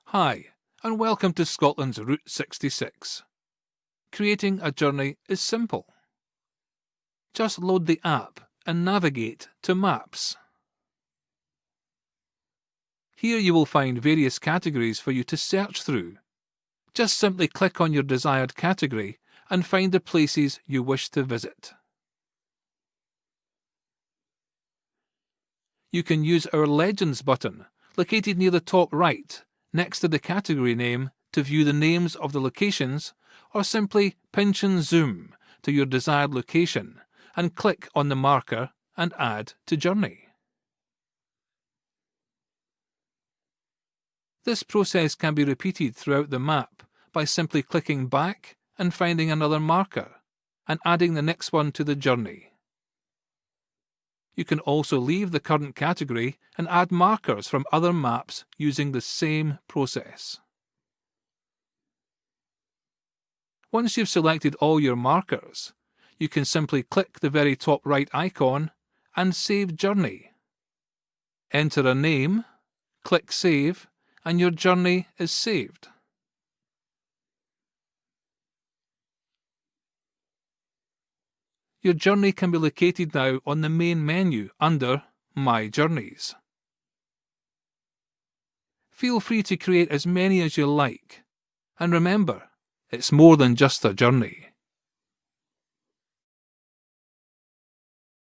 Hi, and welcome to Scotland's Route 66. Creating a journey is simple. Just load the app and navigate to Maps. Here you will find various categories for you to search through. Just simply click on your desired category and find the places you wish to visit. You can use our Legends button, located near the top right, next to the category name, to view the names of the locations, or simply pinch and zoom to your desired location and click on the marker and add to journey. This process can be repeated throughout the map by simply clicking back and finding another marker and adding the next one to the journey. You can also leave the current category and add markers from other maps using the same process. Once you've selected all your markers, you can simply click the very top right icon and Save Journey. Enter a name, click Save, and your journey is saved. Your journey can be located now on the main menu under My Journeys. Feel free to create as many as you like, and remember, it's more than just a journey.